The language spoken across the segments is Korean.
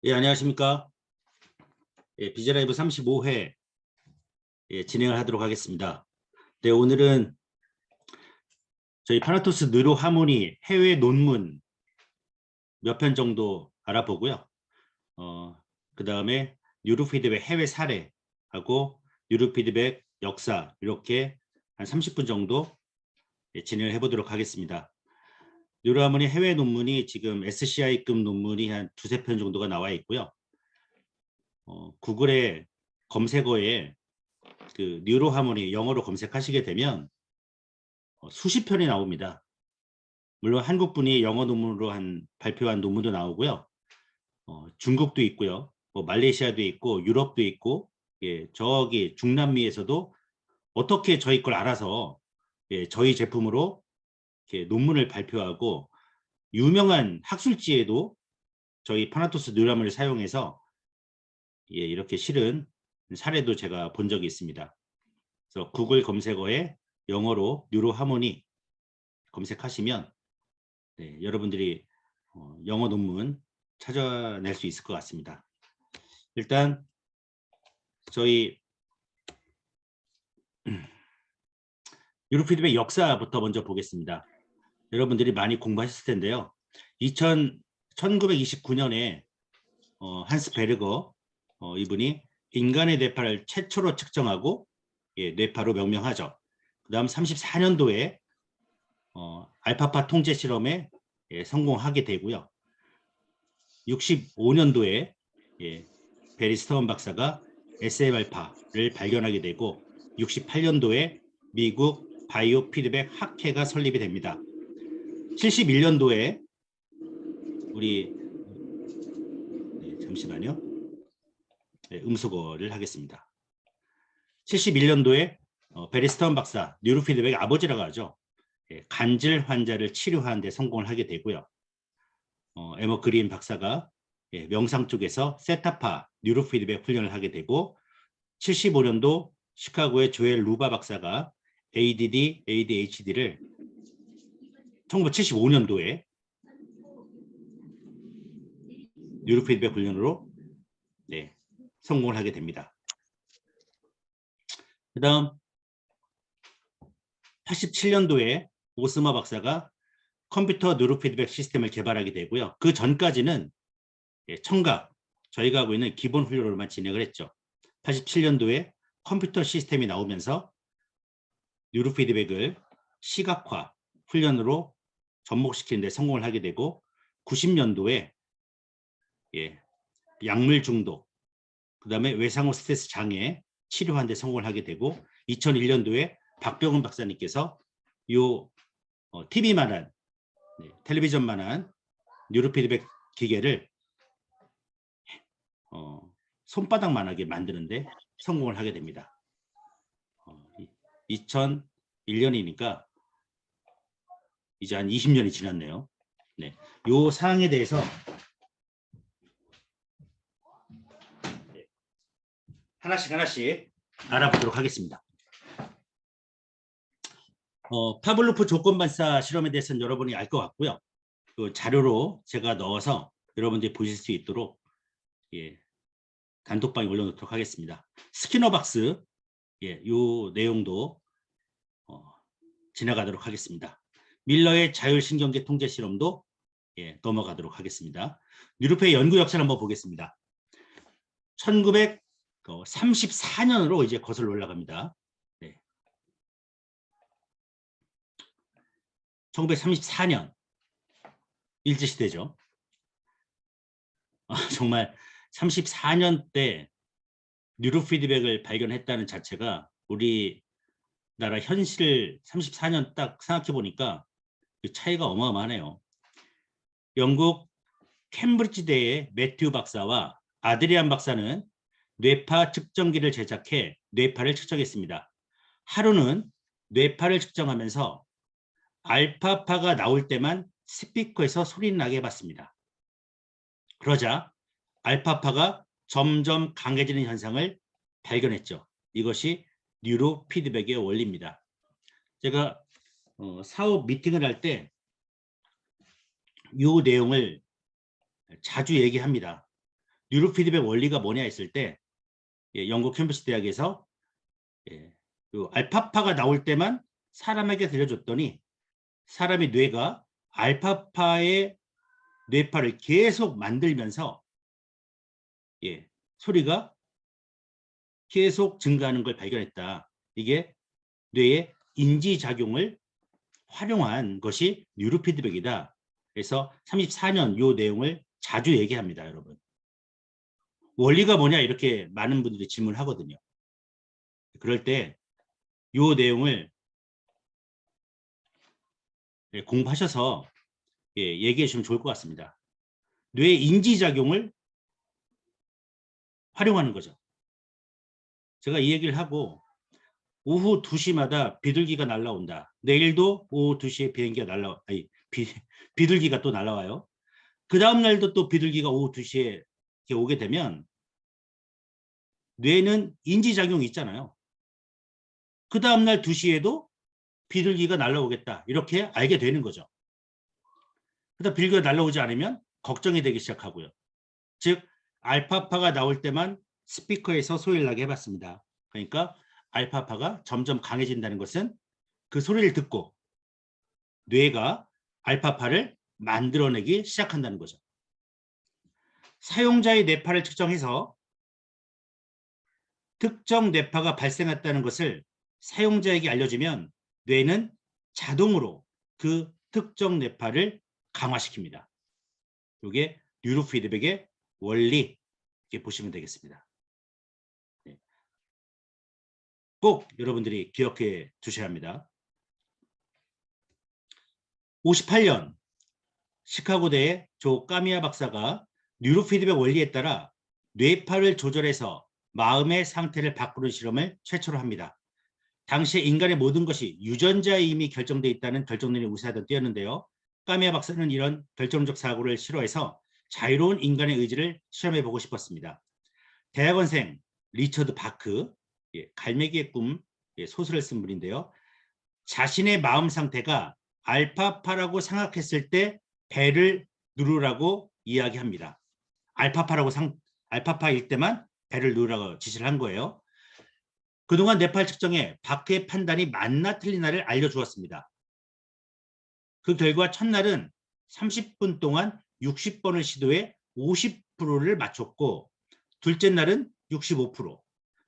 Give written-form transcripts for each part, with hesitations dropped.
예, 안녕하십니까. 예, 비제라이브 35회 진행을 하도록 하겠습니다. 네, 오늘은 저희 파나토스 느로 하모니 해외 논문 몇 편 정도 알아보고요. 그 다음에 뉴로 피드백 해외 사례하고 뉴로 피드백 역사 이렇게 한 30분 정도 진행을 해보도록 하겠습니다. 뉴로 하모니 해외 논문이 지금 SCI급 논문이 한 두세 편 정도가 나와 있고요. 구글의 검색어에 그 뉴로 하모니 영어로 검색하시게 되면 수십 편이 나옵니다. 물론 한국 분이 영어 논문으로 발표한 논문도 나오고요. 중국도 있고요. 뭐 말레이시아도 있고 유럽도 있고, 예, 저기 중남미에서도 어떻게 저희 걸 알아서 저희 제품으로 이렇게 논문을 발표하고, 유명한 학술지에도 저희 파나토스 뉴라문을 사용해서 이렇게 실은 사례도 제가 본 적이 있습니다. 그래서 구글 검색어에 영어로 뉴로 하모니 검색하시면 여러분들이 영어 논문 찾아낼 수 있을 것 같습니다. 일단 저희 뉴로 피드백 역사부터 먼저 보겠습니다. 여러분들이 많이 공부하셨을 텐데요. 1929년에 한스 베르거 이분이 인간의 뇌파를 최초로 측정하고 뇌파로 명명하죠. 그 다음 34년도에 알파파 통제 실험에 성공하게 되고요. 65년도에 베리 스터운 박사가 SF알파를 발견하게 되고, 68년도에 미국 바이오 피드백 학회가 설립이 됩니다. 71년도에 우리 잠시만요. 음소거를 하겠습니다. 71년도에 베리 스터운 박사, 뉴로 피드백 아버지라고 하죠. 간질 환자를 치료하는 데 성공을 하게 되고요. 에머 그린 박사가 명상 쪽에서 세타파 뉴로 피드백 훈련을 하게 되고, 75년도 시카고의 조엘 루바 박사가 ADD, ADHD를 1975년도에 뉴로 피드백 훈련으로 성공을 하게 됩니다. 그 다음 87년도에 오스마 박사가 컴퓨터 뉴로 피드백 시스템을 개발하게 되고요. 그 전까지는 청각, 저희가 하고 있는 기본 훈련으로만 진행을 했죠. 87년도에 컴퓨터 시스템이 나오면서 뉴로 피드백을 시각화 훈련으로 접목시키는 데 성공을 하게 되고, 90년도에 약물 중독, 그 다음에 외상후 스트레스 장애 치료하는 데 성공을 하게 되고, 2001년도에 박병훈 박사님께서 요 TV만한 텔레비전만한 뉴로 피드백 기계를 손바닥만하게 만드는데 성공을 하게 됩니다. 2001년이니까 이제 한 20년이 지났네요. 요 사항에 대해서 하나씩 알아보도록 하겠습니다. 파블로프 조건반사 실험에 대해서는 여러분이 알 것 같고요. 그 자료로 제가 넣어서 여러분들이 보실 수 있도록 단톡방에 올려놓도록 하겠습니다. 스키너박스 요 내용도 지나가도록 하겠습니다. 밀러의 자율신경계 통제 실험도 넘어가도록 하겠습니다. 뉴로페의 연구 역사를 한번 보겠습니다. 1934년으로 이제 거슬러 올라갑니다. 1934년 일제시대죠. 정말 34년 때 뉴로 피드백을 발견했다는 자체가 우리나라 현실을 34년 딱 생각해 보니까 그 차이가 어마어마하네요. 영국 캠브리지대의 매튜 박사와 아드리안 박사는 뇌파 측정기를 제작해 뇌파를 측정했습니다. 하루는 뇌파를 측정하면서 알파파가 나올 때만 스피커에서 소리를 나게 해봤습니다. 그러자 알파파가 점점 강해지는 현상을 발견했죠. 이것이 뉴로 피드백의 원리입니다. 제가 사업 미팅을 할 때 이 내용을 자주 얘기합니다. 뉴로 피드백 원리가 뭐냐 했을 때 영국 캠브리지 대학에서 그 알파파가 나올 때만 사람에게 들려줬더니 사람의 뇌가 알파파의 뇌파를 계속 만들면서 소리가 계속 증가하는 걸 발견했다. 이게 뇌의 인지작용을 활용한 것이 뉴로 피드백이다. 그래서 34년 이 내용을 자주 얘기합니다, 여러분. 원리가 뭐냐 이렇게 많은 분들이 질문하거든요. 그럴 때 이 내용을 공부하셔서 얘기해 주시면 좋을 것 같습니다. 뇌 인지작용을 활용하는 거죠. 제가 이 얘기를 하고 오후 2시마다 비둘기가 날아온다. 내일도 오후 2시에 비행기가 비둘기가 또 날아와요. 그 다음 날도 또 비둘기가 오후 2시에 오게 되면 뇌는 인지작용이 있잖아요. 그 다음 날 2시에도 비둘기가 날아오겠다. 이렇게 알게 되는 거죠. 그러다 비둘기가 날아오지 않으면 걱정이 되기 시작하고요. 즉 알파파가 나올 때만 스피커에서 소리를 나게 해봤습니다. 그러니까 알파파가 점점 강해진다는 것은 그 소리를 듣고 뇌가 알파파를 만들어내기 시작한다는 거죠. 사용자의 뇌파를 측정해서 특정 뇌파가 발생했다는 것을 사용자에게 알려주면 뇌는 자동으로 그 특정 뇌파를 강화시킵니다. 이게 뉴로 피드백의 원리, 이렇게 보시면 되겠습니다. 꼭 여러분들이 기억해 두셔야 합니다. 58년 시카고대의 조 까미아 박사가 뉴로 피드백 원리에 따라 뇌파를 조절해서 마음의 상태를 바꾸는 실험을 최초로 합니다. 당시에 인간의 모든 것이 유전자에 이미 결정되어 있다는 결정론이 우세하던 때였는데요. 까미아 박사는 이런 결정적 사고를 싫어해서 자유로운 인간의 의지를 실험해보고 싶었습니다. 대학원생 리처드 바크, 갈매기의 꿈 소설을 쓴 분인데요. 자신의 마음 상태가 알파파라고 생각했을 때 배를 누르라고 이야기합니다. 알파파일 때만 배를 누르라고 지시를 한 거예요. 그동안 뇌파 측정에 바크의 판단이 맞나 틀리나를 알려주었습니다. 그 결과 첫날은 30분 동안 60번을 시도해 50%를 맞췄고 둘째 날은 65%,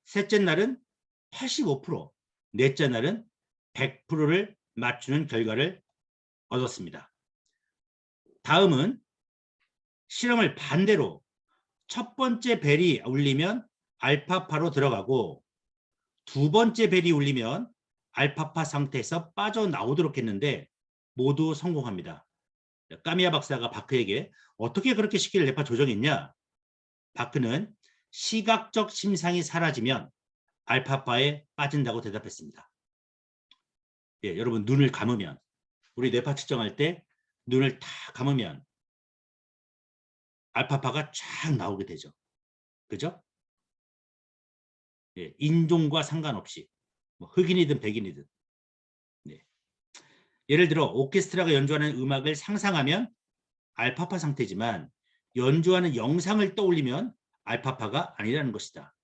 셋째 날은 85%, 넷째 날은 100%를 맞추는 결과를 얻었습니다. 다음은 실험을 반대로 첫 번째 벨이 울리면 알파파로 들어가고 두 번째 벨이 울리면 알파파 상태에서 빠져나오도록 했는데 모두 성공합니다. 까미아 박사가 바크에게 어떻게 그렇게 쉽게 뇌파 조정했냐? 바크는 시각적 심상이 사라지면 알파파에 빠진다고 대답했습니다. 여러분 눈을 감으면 우리 뇌파 측정할 때 눈을 다 감으면 알파파가 쫙 나오게 되죠. 그죠? 인종과 상관없이 흑인이든 백인이든. 예를 들어 오케스트라가 연주하는 음악을 상상하면 알파파 상태지만 연주하는 영상을 떠올리면 알파파가 아니라는 것이다.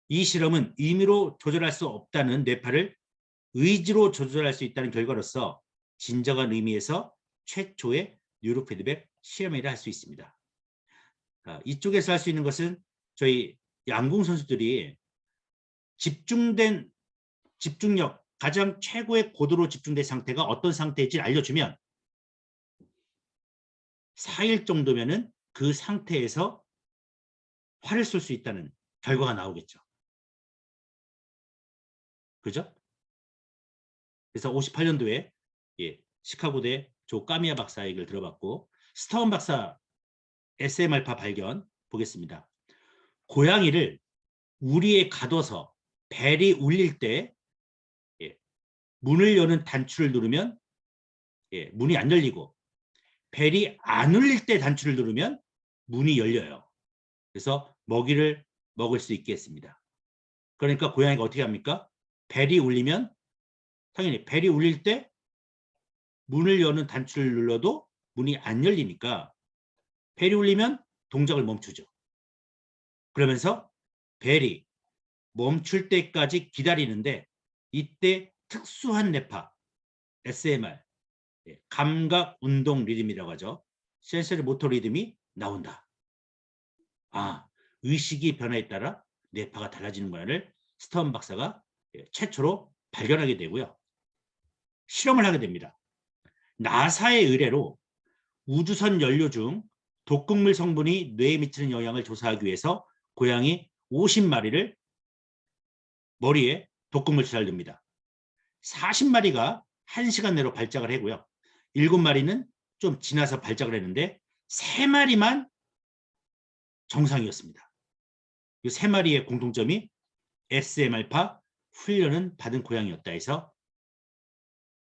이 실험은 임의로 조절할 수 없다는 뇌파를 의지로 조절할 수 있다는 결과로서 진정한 의미에서 최초의 뉴로피드백 실험이라 할 수 있습니다. 이쪽에서 할 수 있는 것은 저희 양궁 선수들이 집중력, 가장 최고의 고도로 집중된 상태가 어떤 상태인지 알려주면 4일 정도면은 그 상태에서 활을 쏠 수 있다는 결과가 나오겠죠. 그죠? 그래서 58년도에 시카고대 조 까미아 박사 얘기를 들어봤고 스타운 박사 SM알파 발견 보겠습니다. 고양이를 우리에 가둬서 벨이 울릴 때 문을 여는 단추를 누르면 문이 안 열리고 벨이 안 울릴 때 단추를 누르면 문이 열려요. 그래서 먹이를 먹을 수 있게 했습니다. 그러니까 고양이가 어떻게 합니까? 벨이 울리면 당연히 벨이 울릴 때 문을 여는 단추를 눌러도 문이 안 열리니까 벨이 울리면 동작을 멈추죠. 그러면서 벨이 멈출 때까지 기다리는데 이때 특수한 뇌파 SMR 감각 운동 리듬이라고 하죠. 센서리 모터 리듬이 나온다. 아, 의식이 변화에 따라 뇌파가 달라지는 거를 스타운 박사가 최초로 발견하게 되고요. 실험을 하게 됩니다. 나사의 의뢰로 우주선 연료 중 독극물 성분이 뇌에 미치는 영향을 조사하기 위해서 고양이 50마리를 머리에 독극물 주사를 줍니다. 40마리가 1시간 내로 발작을 하고요. 7마리는 좀 지나서 발작을 했는데 3마리만 정상이었습니다. 이 3마리의 공통점이 SMR파 훈련은 받은 고양이였다 해서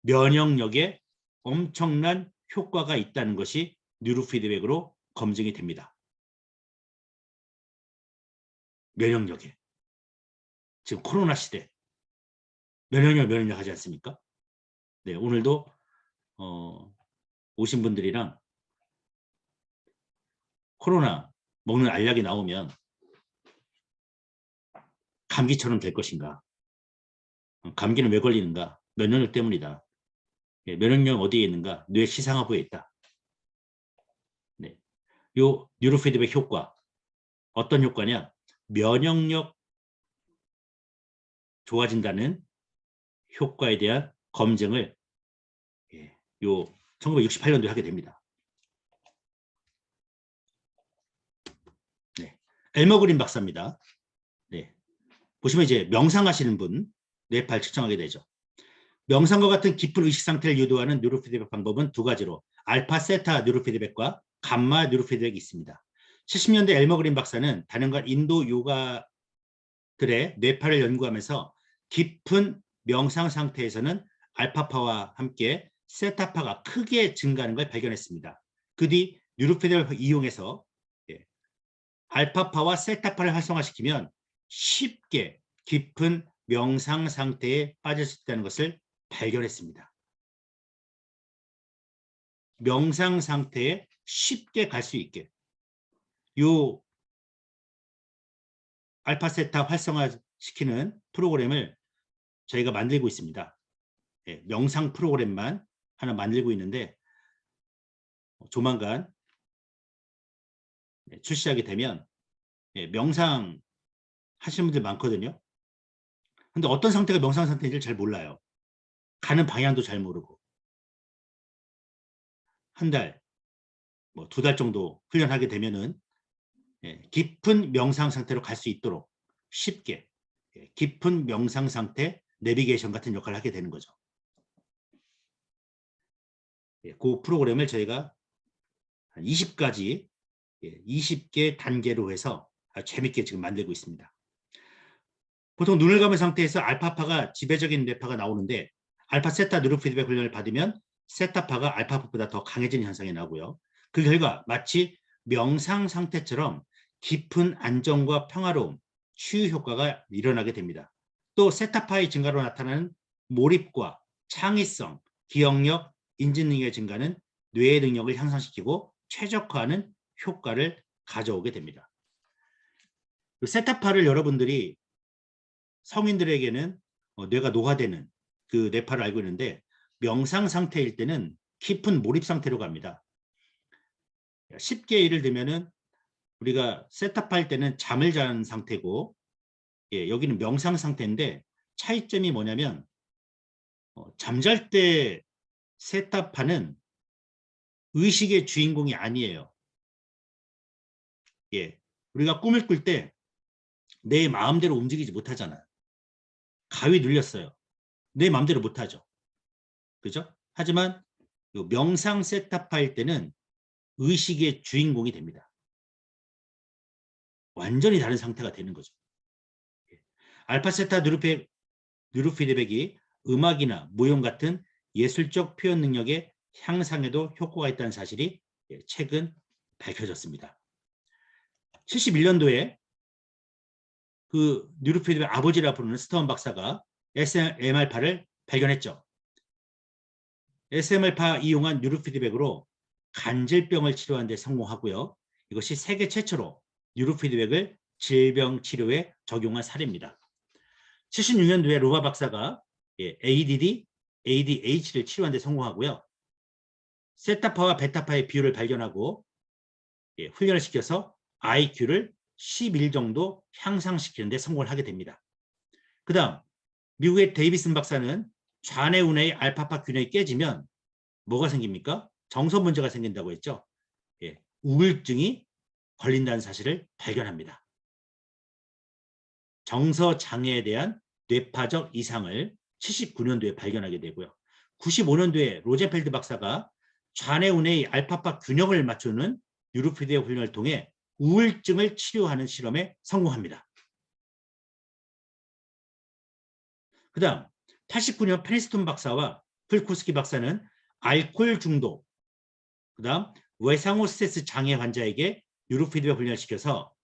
면역력에 엄청난 효과가 있다는 것이 뉴로피드백으로 검증이 됩니다. 면역력에. 지금 코로나 시대 면역력 하지 않습니까? 네, 오늘도 오신 분들이랑 코로나 먹는 알약이 나오면 감기처럼 될 것인가? 감기는 왜 걸리는가? 면역력 때문이다. 예, 면역력 어디에 있는가? 뇌 시상하부에 있다. 네, 요 뉴로피드백 효과 어떤 효과냐? 면역력 좋아진다는 효과에 대한 검증을 요 1968년도에 하게 됩니다. 네, 엘머 그린 박사입니다. 네, 보시면 이제 명상하시는 분 뇌파를 측정하게 되죠. 명상과 같은 깊은 의식 상태를 유도하는 뉴로피드백 방법은 두 가지로 알파 세타 뉴로피드백과 감마 뉴로피드백이 있습니다. 70년대 엘머 그린 박사는 다른가 인도 요가들의 뇌파를 연구하면서 깊은 명상 상태에서는 알파파와 함께 세타파가 크게 증가하는 걸 발견했습니다. 그 뒤 뉴로피드백을 이용해서 알파파와 세타파를 활성화시키면 쉽게 깊은 명상 상태에 빠질 수 있다는 것을 발견했습니다. 명상 상태에 쉽게 갈 수 있게 요 알파 세타 활성화시키는 프로그램을 저희가 만들고 있습니다. 명상 프로그램만 하나 만들고 있는데 조만간 출시하게 되면 명상 하시는 분들 많거든요. 근데 어떤 상태가 명상 상태인지 잘 몰라요. 가는 방향도 잘 모르고 한 달, 뭐 2달 정도 훈련하게 되면은 깊은 명상 상태로 갈 수 있도록 쉽게 깊은 명상 상태 내비게이션 같은 역할을 하게 되는 거죠. 그 프로그램을 저희가 한 20가지 20개 단계로 해서 아주 재밌게 지금 만들고 있습니다. 보통 눈을 감은 상태에서 알파파가 지배적인 뇌파가 나오는데 알파 세타 뉴로피드백 훈련을 받으면 세타파가 알파파보다 더 강해지는 현상이 나오고요. 그 결과 마치 명상 상태처럼 깊은 안정과 평화로움, 치유 효과가 일어나게 됩니다. 또 세타파의 증가로 나타나는 몰입과 창의성, 기억력, 인지 능력의 증가는 뇌의 능력을 향상시키고 최적화하는 효과를 가져오게 됩니다. 세타파를 여러분들이 성인들에게는 뇌가 노화되는 그 뇌파를 알고 있는데 명상 상태일 때는 깊은 몰입 상태로 갑니다. 쉽게 예를 들면은 우리가 세타파일 때는 잠을 자는 상태고 여기는 명상 상태인데 차이점이 뭐냐면 잠잘 때 세타파는 의식의 주인공이 아니에요. 우리가 꿈을 꿀 때 내 마음대로 움직이지 못하잖아요. 가위 눌렸어요. 내 마음대로 못하죠. 그죠? 하지만 명상 세타파일 때는 의식의 주인공이 됩니다. 완전히 다른 상태가 되는 거죠. 알파 세타 뉴로피드백이 음악이나 무용 같은 예술적 표현 능력의 향상에도 효과가 있다는 사실이 최근 밝혀졌습니다. 71년도에 그 뉴로피드백 아버지라 부르는 스타운 박사가 SMR파를 발견했죠. SMR파 이용한 뉴로피드백으로 간질병을 치료하는 데 성공하고요. 이것이 세계 최초로 뉴로피드백을 질병 치료에 적용한 사례입니다. 76년도에 로바 박사가 ADD, ADHD를 치료하는 데 성공하고요. 세타파와 베타파의 비율을 발견하고 훈련을 시켜서 IQ를 11 정도 향상시키는 데 성공을 하게 됩니다. 그 다음 미국의 데이비슨 박사는 좌뇌우뇌의 알파파 균형이 깨지면 뭐가 생깁니까? 정서 문제가 생긴다고 했죠. 우울증이 걸린다는 사실을 발견합니다. 정서 장애에 대한 뇌파적 이상을 79년도에 발견하게 되고요. 95년도에 로젠펠드 박사가 좌뇌우뇌의 알파파 균형을 맞추는 뉴로피드의 훈련을 통해 우울증을 치료하는 실험에 성공합니다. 그 다음 89년 페니스톤 박사와 풀코스키 박사는 알코올 중독, 그 다음 외상후 스트레스 장애 환자에게 뉴로피드백 훈련을 시켜서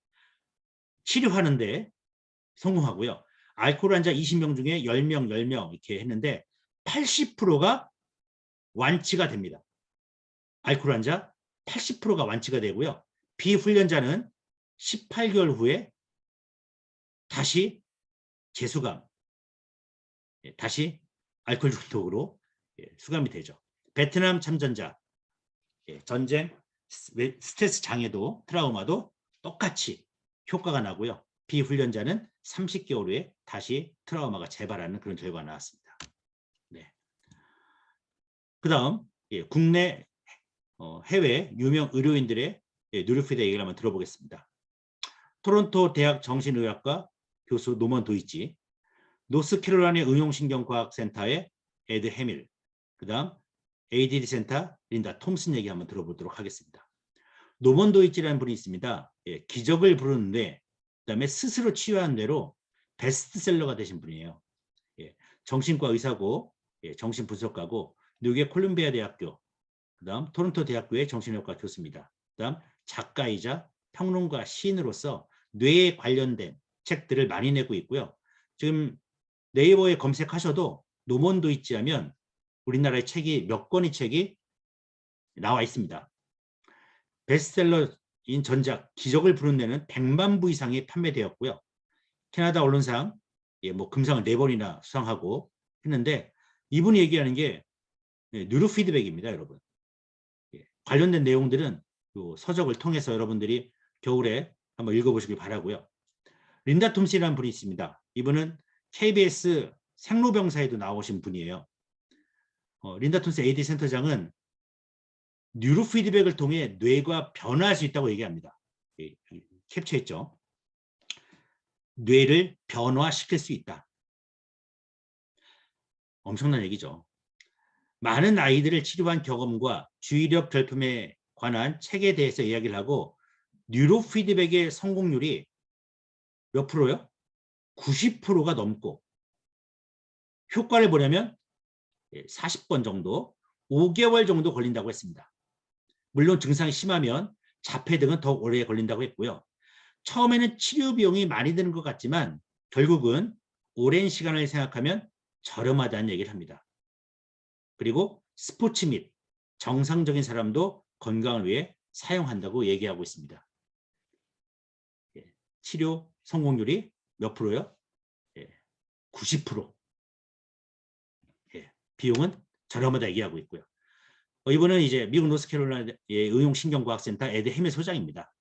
치료하는데 성공하고요. 알코올 환자 20명 중에 10명 이렇게 했는데 80%가 완치가 됩니다. 알코올 환자 80%가 완치가 되고요. 비훈련자는 18개월 후에 다시 재수감, 다시 알코올 중독으로 수감이 되죠. 베트남 참전자, 전쟁, 스트레스 장애도, 트라우마도 똑같이 효과가 나고요. 비훈련자는 30개월 후에 다시 트라우마가 재발하는 그런 결과가 나왔습니다. 네. 그 다음 국내 해외 유명 의료인들의 뉴로피드 얘기를 한번 들어보겠습니다. 토론토 대학 정신의학과 교수 노먼 도이치, 노스캐롤라이나 응용신경과학센터의 에드 해밀, 그 다음 ADD 센터 린다 톰슨 얘기 한번 들어보도록 하겠습니다. 노먼 도이치라는 분이 있습니다. 기적을 부르는데 그 다음에 스스로 치유한 대로 베스트셀러가 되신 분이에요. 정신과 의사고 정신분석가고 뉴욕의 콜ум비아 대학교, 그 다음 토론토 대학교의 정신의학과 교수입니다. 그 다음 작가이자 평론가 시인으로서 뇌에 관련된 책들을 많이 내고 있고요. 지금 네이버에 검색하셔도 노먼 도이치 하면 우리나라의 책이 몇 권의 책이 나와 있습니다. 베스트셀러인 전작 기적을 부르는 데는 100만 부 이상이 판매되었고요. 캐나다 언론상 뭐 금상을 4번이나 수상하고 했는데 이분이 얘기하는 게 뉴로피드백입니다, 여러분. 관련된 내용들은 서적을 통해서 여러분들이 겨울에 한번 읽어보시길 바라고요. 린다 톰슨이라는 분이 있습니다. 이분은 KBS 생로병사에도 나오신 분이에요. 린다 톰슨 AD 센터장은 뉴로피드백을 통해 뇌가 변화할 수 있다고 얘기합니다. 캡처했죠. 뇌를 변화시킬 수 있다. 엄청난 얘기죠. 많은 아이들을 치료한 경험과 주의력 결핍에 관한 책에 대해서 이야기를 하고 뉴로피드백의 성공률이 몇 프로요? 90%가 넘고 효과를 보려면 40번 정도, 5개월 정도 걸린다고 했습니다. 물론 증상이 심하면 자폐 등은 더 오래 걸린다고 했고요. 처음에는 치료 비용이 많이 드는 것 같지만 결국은 오랜 시간을 생각하면 저렴하다는 얘기를 합니다. 그리고 스포츠 및 정상적인 사람도 건강을 위해 사용한다고 얘기하고 있습니다. 치료 성공률이 몇 프로요? 90%. 비용은 저렴하다 얘기하고 있고요. 이분은 이제 미국 노스캐롤라이나의 응용신경과학센터 에드 해밀 소장입니다.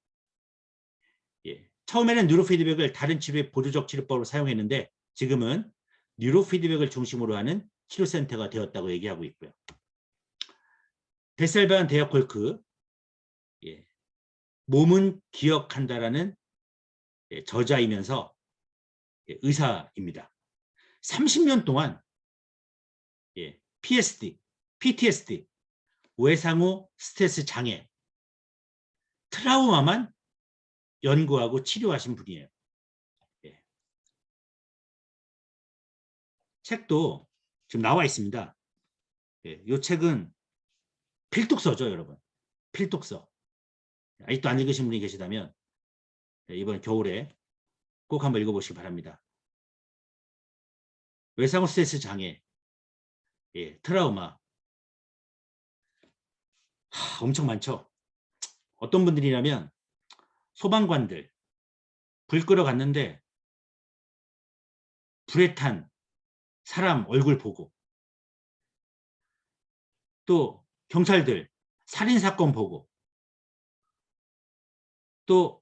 처음에는 뉴로피드백을 다른 치료의 보조적 치료법으로 사용했는데 지금은 뉴로피드백을 중심으로 하는 치료센터가 되었다고 얘기하고 있고요. 베셀반 대학 콜크, 몸은 기억한다라는 저자이면서 의사입니다. 30년 동안 PTSD, 외상후 스트레스 장애, 트라우마만 연구하고 치료하신 분이에요. 책도 지금 나와 있습니다. 이 책은 필독서죠, 여러분. 필독서. 아직도 안 읽으신 분이 계시다면 이번 겨울에 꼭 한번 읽어보시기 바랍니다. 외상후 스트레스 장애, 트라우마, 엄청 많죠. 어떤 분들이라면 소방관들, 불 끌어갔는데 불에 탄 사람 얼굴 보고, 또 경찰들 살인사건 보고, 또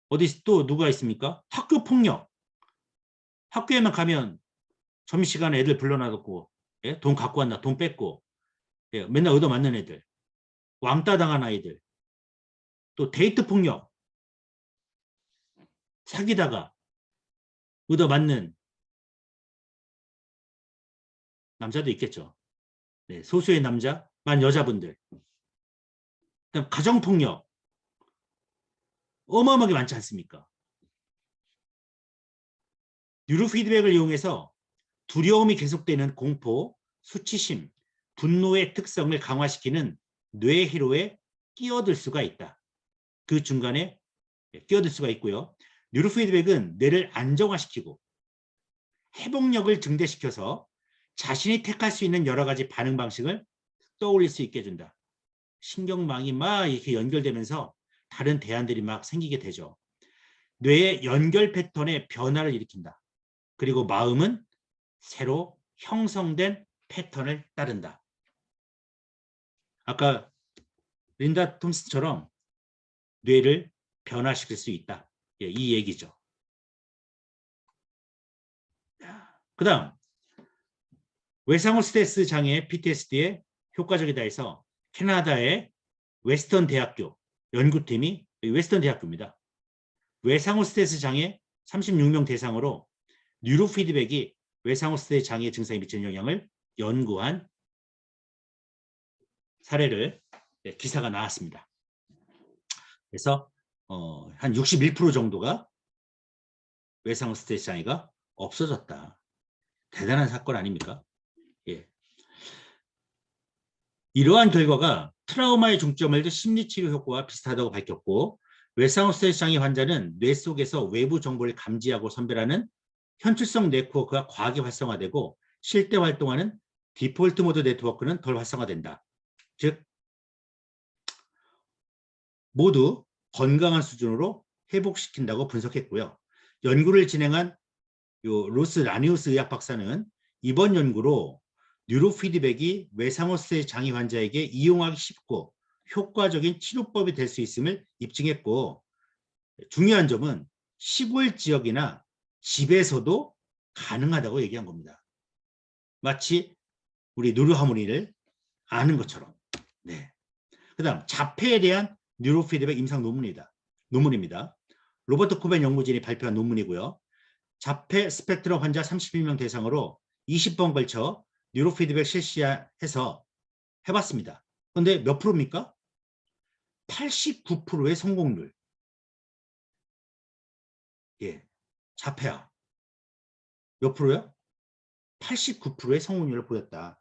어디 또 누가 있습니까? 학교 폭력. 학교에만 가면 점심시간에 애들 불러놔놓고, 예? 돈 갖고 왔나 돈 뺏고, 예? 맨날 얻어맞는 애들, 왕따 당한 아이들, 또 데이트 폭력, 사귀다가 얻어맞는 남자도 있겠죠. 네, 소수의 남자, 만 여자분들. 그다음 가정폭력 어마어마하게 많지 않습니까? 뉴로피드백을 이용해서 두려움이 계속되는 공포, 수치심, 분노의 특성을 강화시키는 뇌회로에 끼어들 수가 있다. 그 중간에 끼어들 수가 있고요. 뉴로피드백은 뇌를 안정화시키고 회복력을 증대시켜서 자신이 택할 수 있는 여러 가지 반응 방식을 떠올릴 수 있게 해준다. 신경망이 막 이렇게 연결되면서 다른 대안들이 막 생기게 되죠. 뇌의 연결 패턴의 변화를 일으킨다. 그리고 마음은 새로 형성된 패턴을 따른다. 아까 린다 톰슨처럼 뇌를 변화시킬 수 있다. 예, 이 얘기죠. 그 다음 외상후 스트레스 장애 PTSD에 효과적이다 해서 캐나다의 웨스턴 대학교 연구팀이, 웨스턴 대학교입니다. 외상후 스트레스 장애 36명 대상으로 뉴로피드백이 외상후 스트레스 장애 증상에 미치는 영향을 연구한 사례를, 기사가 나왔습니다. 그래서 한 61% 정도가 외상후 스트레스 장애가 없어졌다. 대단한 사건 아닙니까? 예. 이러한 결과가 트라우마의 중점을 둔 심리치료 효과와 비슷하다고 밝혔고, 외상후 스트레스 장애 환자는 뇌 속에서 외부 정보를 감지하고 선별하는 현출성 네트워크가 과하게 활성화되고 쉴 때 활동하는 디폴트 모드 네트워크는 덜 활성화된다. 즉 모두 건강한 수준으로 회복시킨다고 분석했고요. 연구를 진행한 로스 라니우스 의학 박사는 이번 연구로 뉴로피드백이 외상후 스트레스 장애 환자에게 이용하기 쉽고 효과적인 치료법이 될 수 있음을 입증했고, 중요한 점은 시골 지역이나 집에서도 가능하다고 얘기한 겁니다. 마치 우리 누르하모니를 아는 것처럼. 네. 그 다음 자폐에 대한 뉴로피드백 임상 논문입니다. 로버트 코벤 연구진이 발표한 논문이고요. 자폐 스펙트럼 환자 31명 대상으로 20번 걸쳐 뉴로피드백 실시해서 해봤습니다. 그런데 몇 프로입니까? 89%의 성공률. 예, 자폐아. 몇 프로요? 89%의 성공률을 보였다.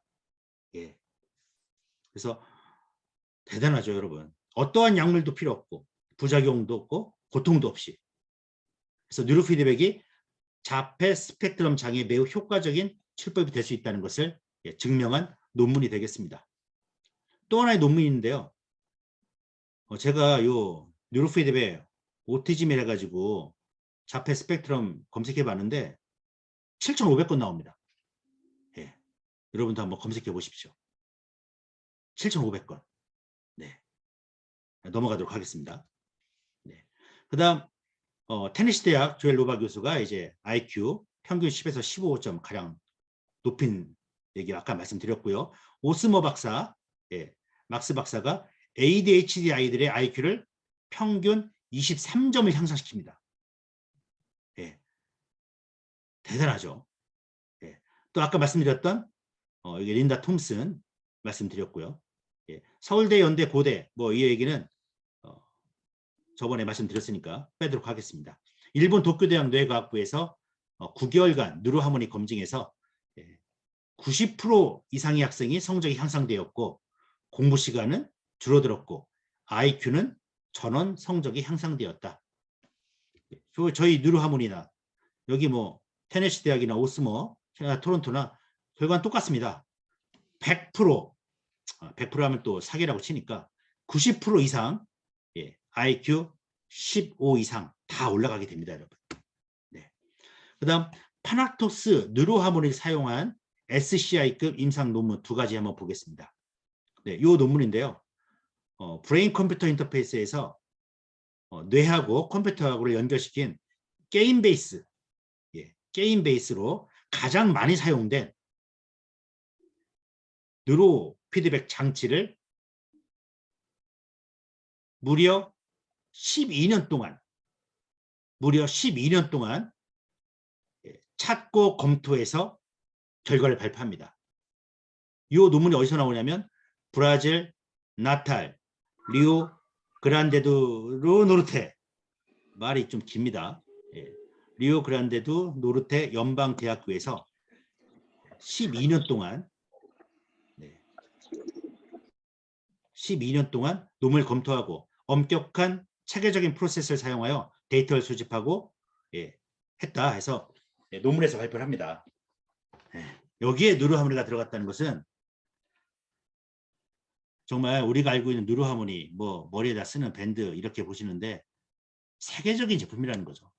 예. 그래서 대단하죠, 여러분. 어떠한 약물도 필요 없고 부작용도 없고 고통도 없이. 그래서 뉴로피드백이 자폐 스펙트럼 장애에 매우 효과적인 치료법이 될 수 있다는 것을 증명한 논문이 되겠습니다. 또 하나의 논문인데요. 제가 요 뉴로피드백 오티즘이라 가지고 자폐 스펙트럼 검색해 봤는데 7,500건 나옵니다. 예. 여러분도 한번 검색해 보십시오. 7,500건. 네. 넘어가도록 하겠습니다. 네. 그다음 테네시 대학 조엘 로바 교수가 이제 IQ 평균 10에서 15점 가량 높인 얘기 아까 말씀드렸고요. 오스머 박사, 예, 막스 박사가 ADHD 아이들의 IQ를 평균 23점을 향상시킵니다. 예, 대단하죠. 예, 또 아까 말씀드렸던 여기 린다 톰슨 말씀드렸고요. 예, 서울대, 연대, 고대 뭐 이 얘기는 저번에 말씀드렸으니까 빼도록 하겠습니다. 일본 도쿄대학 뇌과학부에서 9개월간 누르하모니 검증에서 90% 이상의 학생이 성적이 향상되었고 공부 시간은 줄어들었고 IQ는 전원 성적이 향상되었다. 저희 누르하모니나 여기 뭐 테네시 대학이나 오스머, 토론토나 결과는 똑같습니다. 100% 하면 또 사기라고 치니까 90% 이상 IQ 15 이상 다 다 올라가게 됩니다, 여러분. 네. 그다음 파나토스 뉴로하모니를 사용한 SCI급 임상 논문 두 가지 한번 보겠습니다. 네, 이 논문인데요. 브레인 컴퓨터 인터페이스에서 뇌하고 컴퓨터하고를 연결시킨 게임 베이스, 게임 베이스로 가장 많이 사용된 뉴로 피드백 장치를 무려 12년 동안 찾고 검토해서 결과를 발표합니다. 이 논문이 어디서 나오냐면 브라질 나탈 리오 그란데두 노르테, 말이 좀 깁니다. 리오 그란데두 노르테 연방대학교에서 12년 동안 논문을 검토하고 엄격한 체계적인 프로세스를 사용하여 데이터를 수집하고 했다 해서 논문에서 발표를 합니다. 여기에 뉴로하모니가 들어갔다는 것은 정말 우리가 알고 있는 뉴로하모니, 뭐 머리에다 쓰는 밴드 이렇게 보시는데 세계적인 제품이라는 거죠.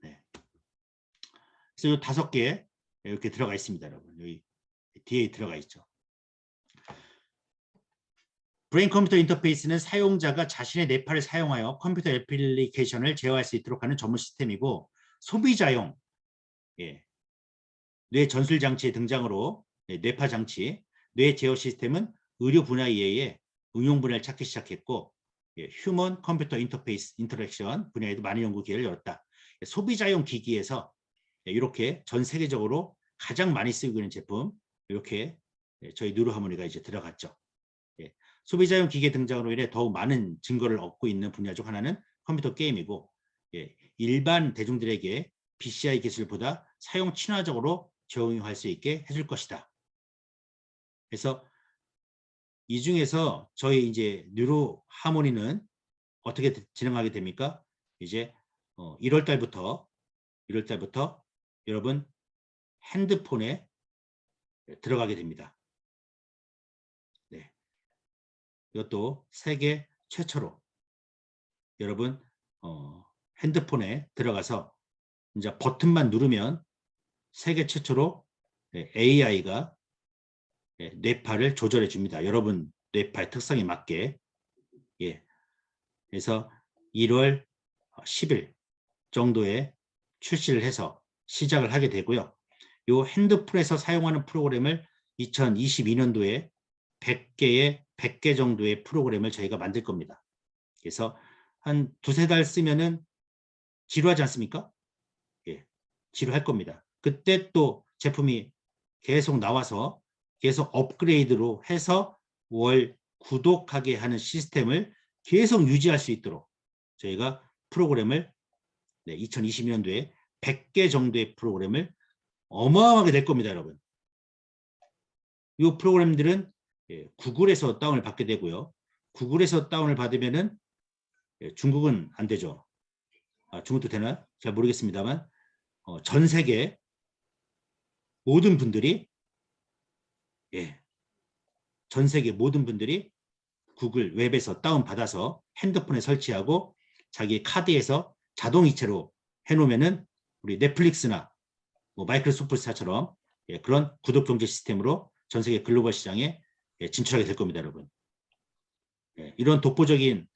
네. 그래서 이 5개 이렇게 들어가 있습니다, 여러분. 여기 뒤에 들어가 있죠. 브레인 컴퓨터 인터페이스는 사용자가 자신의 뇌파를 사용하여 컴퓨터 애플리케이션을 제어할 수 있도록 하는 전문 시스템이고, 소비자용 뇌 전술 장치의 등장으로 뇌파 장치, 뇌 제어 시스템은 의료 분야 이외에 응용 분야를 찾기 시작했고, 휴먼 컴퓨터 인터페이스 인터랙션 분야에도 많은 연구 기회를 열었다. 소비자용 기기에서 이렇게 전 세계적으로 가장 많이 쓰이고 있는 제품, 이렇게 저희 뉴로하모니가 이제 들어갔죠. 소비자용 기계 등장으로 인해 더욱 많은 증거를 얻고 있는 분야 중 하나는 컴퓨터 게임이고, 일반 대중들에게 BCI 기술보다 사용 친화적으로 적용할 수 있게 해줄 것이다. 그래서 이 중에서 저희 이제 뉴로하모니는 어떻게 진행하게 됩니까? 이제 1월 달부터 여러분 핸드폰에 들어가게 됩니다. 네. 이것도 세계 최초로 여러분 핸드폰에 들어가서 이제 버튼만 누르면 세계 최초로 AI가 뇌파를 조절해 줍니다. 여러분 뇌파의 특성에 맞게. 그래서 1월 10일 정도에 출시를 해서 시작을 하게 되고요. 이 핸드폰에서 사용하는 프로그램을 2022년도에 100개 정도의 프로그램을 저희가 만들 겁니다. 그래서 한 2~3달 쓰면은 지루하지 않습니까? 지루할 겁니다. 그때 또 제품이 계속 나와서 계속 업그레이드로 해서 월 구독하게 하는 시스템을 계속 유지할 수 있도록 저희가 프로그램을 2022년도에 100개 정도의 프로그램을 어마어마하게 낼 겁니다, 여러분. 이 프로그램들은 구글에서 다운을 받게 되고요. 구글에서 다운을 받으면은 중국은 안 되죠. 중국도 되나? 잘 모르겠습니다만 전 세계 모든 분들이 전 세계 모든 분들이 구글 웹에서 다운받아서 핸드폰에 설치하고 자기 카드에서 자동이체로 해놓으면은 우리 넷플릭스나 뭐 마이크로소프트사처럼 그런 구독 경제 시스템으로 전 세계 글로벌 시장에 진출하게 될 겁니다, 여러분. 이런 독보적인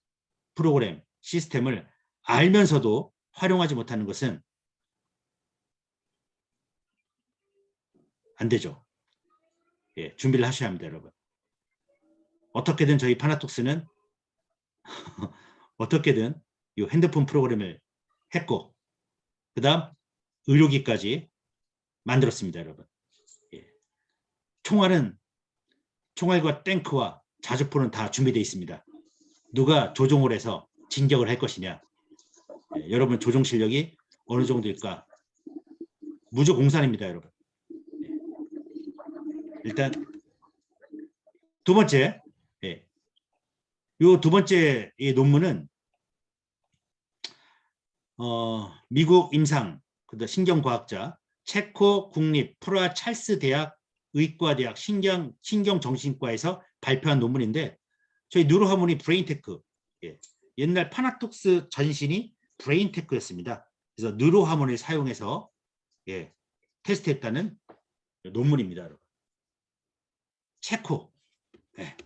프로그램 시스템을 알면서도 활용하지 못하는 것은 안 되죠. 준비를 하셔야 합니다, 여러분. 어떻게든 저희 파나톡스는 어떻게든 이 핸드폰 프로그램을 했고, 그 다음 의료기까지 만들었습니다, 여러분. 총알과 탱크와 자주포는 다 준비되어 있습니다. 누가 조종을 해서 진격을 할 것이냐. 여러분 조종 실력이 어느 정도일까? 무조공산입니다, 여러분. 일단 두 번째, 이 두 번째 이 논문은 미국 임상 신경과학자 체코 국립 프라 찰스 대학 의과대학 신경정신과에서 발표한 논문인데, 저희 뉴로하모니 브레인테크 옛날 파나톡스 전신이 브레인 테크였습니다. 그래서 뉴로 하모니를 사용해서 테스트했다는 논문입니다. 여러분. 체코.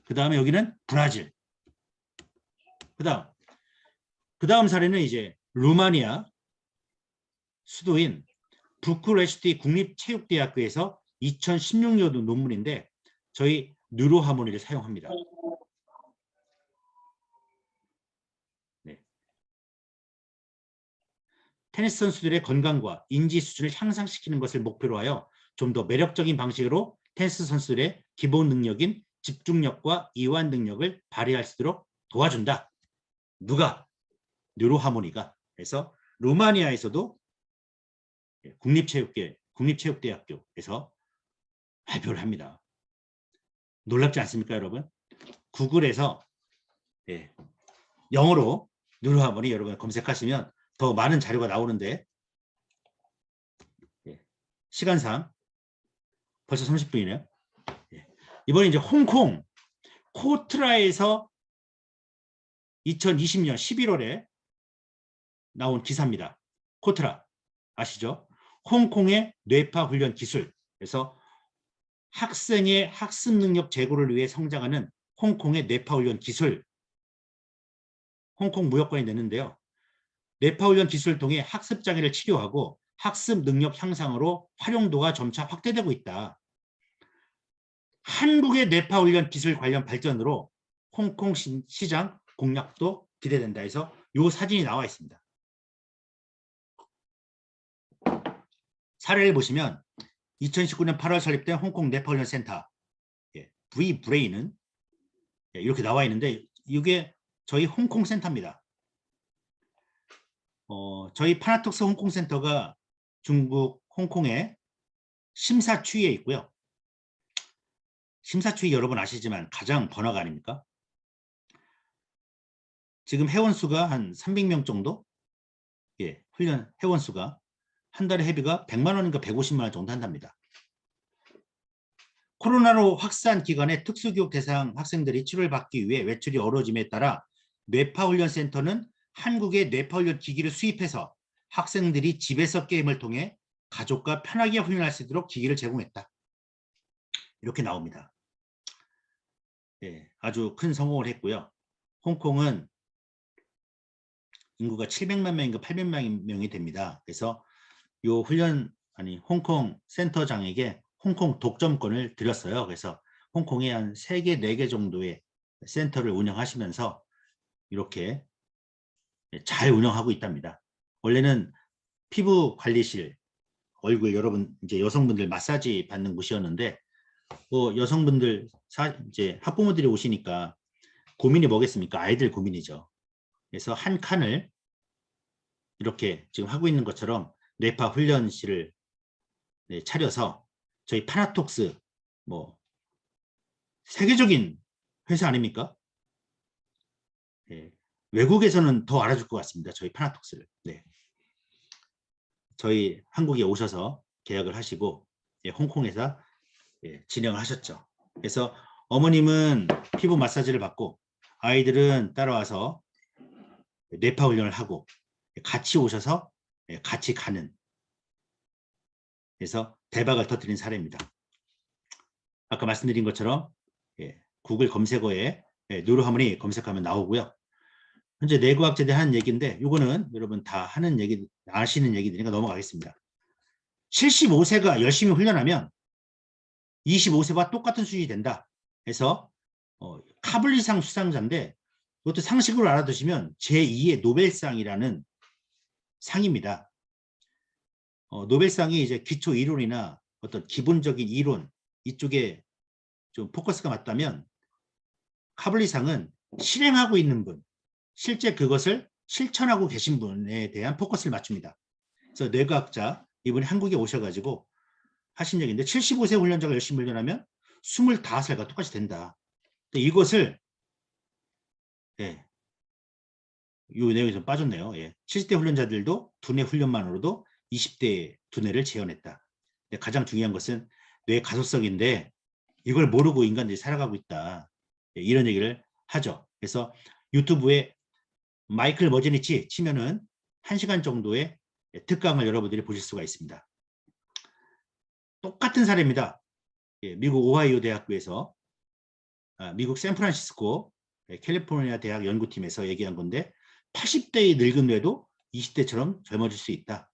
그 다음에 여기는 브라질. 그 다음 사례는 이제 루마니아 수도인 부쿠레슈티 국립체육대학교에서 2016년도 논문인데 저희 뉴로 하모니를 사용합니다. 테니스 선수들의 건강과 인지 수준을 향상시키는 것을 목표로 하여 좀 더 매력적인 방식으로 테니스 선수들의 기본 능력인 집중력과 이완 능력을 발휘할 수 있도록 도와준다. 누가? 뉴로하모니가. 그래서 루마니아에서도 국립체육대학교에서 발표를 합니다. 놀랍지 않습니까, 여러분? 구글에서 영어로 뉴로하모니 여러분 검색하시면 더 많은 자료가 나오는데 시간상 벌써 30분이네요. 이번에 이제 홍콩 코트라에서 2020년 11월에 나온 기사입니다. 코트라 아시죠? 홍콩의 뇌파 훈련 기술. 그래서 학생의 학습 능력 제고를 위해 성장하는 홍콩의 뇌파 훈련 기술. 홍콩 무역관이 냈는데요. 뇌파 훈련 기술을 통해 학습 장애를 치료하고 학습 능력 향상으로 활용도가 점차 확대되고 있다. 한국의 뇌파 훈련 기술 관련 발전으로 홍콩 시장 공략도 기대된다 해서 이 사진이 나와 있습니다. 사례를 보시면 2019년 8월 설립된 홍콩 뇌파 훈련 센터 V브레인은 이렇게 나와 있는데 이게 저희 홍콩 센터입니다. 저희 파나톡스 홍콩 센터가 중국 홍콩의 심사추이에 있고요. 심사추이 여러분 아시지만 가장 번화가 아닙니까? 지금 회원수가 한 300명 정도? 훈련 회원수가 한 달에 회비가 100만 원인가 150만 원 정도 한답니다. 코로나로 확산 기간에 특수교육 대상 학생들이 치료를 받기 위해 외출이 어려워짐에 따라 뇌파훈련센터는 한국의 뇌파훈련 기기를 수입해서 학생들이 집에서 게임을 통해 가족과 편하게 훈련할 수 있도록 기기를 제공했다. 이렇게 나옵니다. 아주 큰 성공을 했고요. 홍콩은 인구가 700만 명인가 800만 명이 됩니다. 그래서 이 홍콩 센터장에게 홍콩 독점권을 드렸어요. 그래서 홍콩에 한 3개, 4개 정도의 센터를 운영하시면서 이렇게 잘 운영하고 있답니다. 원래는 피부 관리실, 얼굴 여러분 이제 여성분들 마사지 받는 곳이었는데 여성분들 이제 학부모들이 오시니까 고민이 뭐겠습니까? 아이들 고민이죠. 그래서 한 칸을 이렇게 지금 하고 있는 것처럼 뇌파 훈련실을 차려서 저희 파나톡스 세계적인 회사 아닙니까? 외국에서는 더 알아줄 것 같습니다. 저희 파나톡스를. 저희 한국에 오셔서 계약을 하시고 홍콩에서 진행을 하셨죠. 그래서 어머님은 피부 마사지를 받고 아이들은 따라와서 뇌파 훈련을 하고 같이 오셔서 같이 가는, 그래서 대박을 터뜨린 사례입니다. 아까 말씀드린 것처럼 구글 검색어에 뉴로하모니 검색하면 나오고요. 현재 뇌과학자들이 하는 얘기인데 이거는 여러분 다 하는 얘기, 아시는 얘기들이니까 넘어가겠습니다. 75세가 열심히 훈련하면 25세와 똑같은 수준이 된다 해서 카블리상 수상자인데 이것도 상식으로 알아두시면 제2의 노벨상이라는 상입니다. 노벨상이 이제 기초 이론이나 어떤 기본적인 이론 이쪽에 좀 포커스가 맞다면 카블리상은 실행하고 있는 분, 실제 그것을 실천하고 계신 분에 대한 포커스를 맞춥니다. 그래서 뇌과학자 이분이 한국에 오셔가지고 하신 얘기인데 75세 훈련자가 열심히 훈련하면 25살과 똑같이 된다. 이것을 이 내용이 좀 빠졌네요. 70대 훈련자들도 두뇌 훈련만으로도 20대 두뇌를 재현했다. 가장 중요한 것은 뇌 가소성인데 이걸 모르고 인간들이 살아가고 있다. 이런 얘기를 하죠. 그래서 유튜브에 마이클 머지니치 치면은 1시간 정도의 특강을 여러분들이 보실 수가 있습니다. 똑같은 사례입니다. 미국 오하이오 대학교에서 미국 샌프란시스코 캘리포니아 대학 연구팀에서 얘기한 건데 80대의 늙은 뇌도 20대처럼 젊어질 수 있다.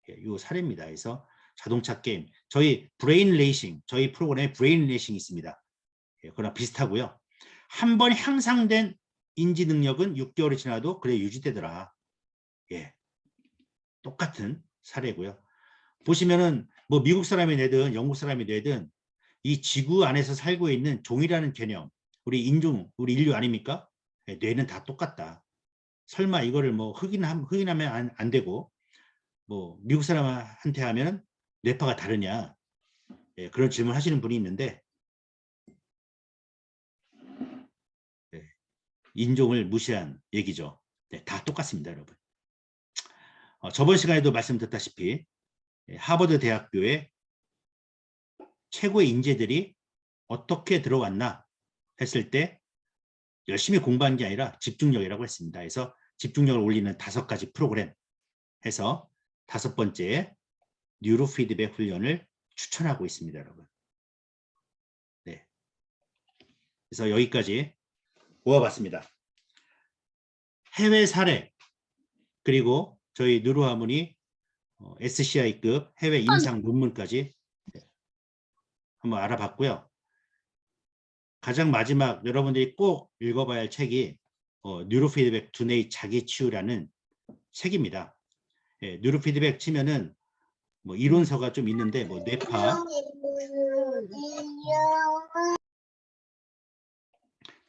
이 사례입니다. 그래서 자동차 게임, 저희 브레인 레이싱, 저희 프로그램에 브레인 레이싱이 있습니다. 그거랑 비슷하고요. 한 번 향상된 인지 능력은 6개월이 지나도 그래 유지되더라. 똑같은 사례고요. 보시면은 뭐 미국 사람이 내든 영국 사람이 내든 이 지구 안에서 살고 있는 종이라는 개념, 우리 인종, 우리 인류 아닙니까? 뇌는 다 똑같다. 설마 이거를 뭐 흑인하면 안 되고 뭐 미국 사람한테 하면 뇌파가 다르냐? 그런 질문 하시는 분이 있는데 인종을 무시한 얘기죠. 다 똑같습니다, 여러분. 저번 시간에도 말씀드렸다시피 하버드 대학교의 최고의 인재들이 어떻게 들어왔나 했을 때 열심히 공부한 게 아니라 집중력이라고 했습니다. 그래서 집중력을 올리는 5가지 프로그램 해서 5번째 뉴로 피드백 훈련을 추천하고 있습니다, 여러분. 네. 그래서 여기까지 모아봤습니다. 해외 사례 그리고 저희 뉴로하모니 SCI급 해외 임상 논문까지 한번 알아봤고요. 가장 마지막 여러분들이 꼭 읽어봐야 할 책이 뉴로피드백 두뇌의 자기치유라는 책입니다. 뉴로피드백 치면은 뭐 이론서가 좀 있는데 뭐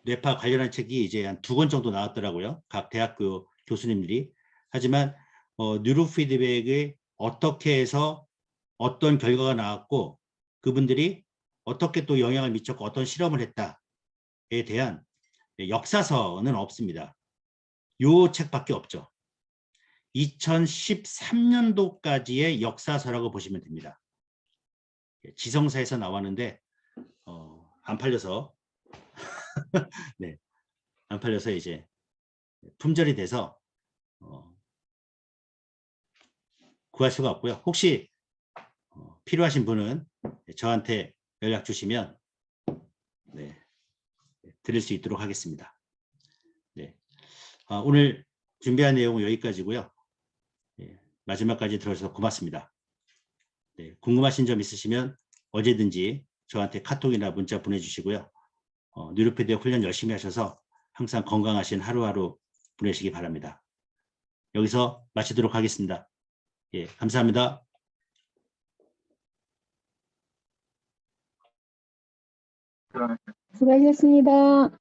뇌파 관련한 책이 이제 한 2권 정도 나왔더라고요. 각 대학교 교수님들이. 하지만 뉴로피드백을 어떻게 해서 어떤 결과가 나왔고 그분들이 어떻게 또 영향을 미쳤고 어떤 실험을 했다에 대한 역사서는 없습니다. 요 책밖에 없죠. 2013년도까지의 역사서라고 보시면 됩니다. 지성사에서 나왔는데 안 팔려서 네, 안 팔려서 이제 품절이 돼서 구할 수가 없고요. 혹시 필요하신 분은 저한테 연락 주시면 네, 드릴 수 있도록 하겠습니다. 네, 오늘 준비한 내용은 여기까지고요. 네, 마지막까지 들어주셔서 고맙습니다. 네, 궁금하신 점 있으시면 언제든지 저한테 카톡이나 문자 보내주시고요. 뉴로피드백 훈련 열심히 하셔서 항상 건강하신 하루하루 보내시기 바랍니다. 여기서 마치도록 하겠습니다. 예, 감사합니다. 수고하셨습니다.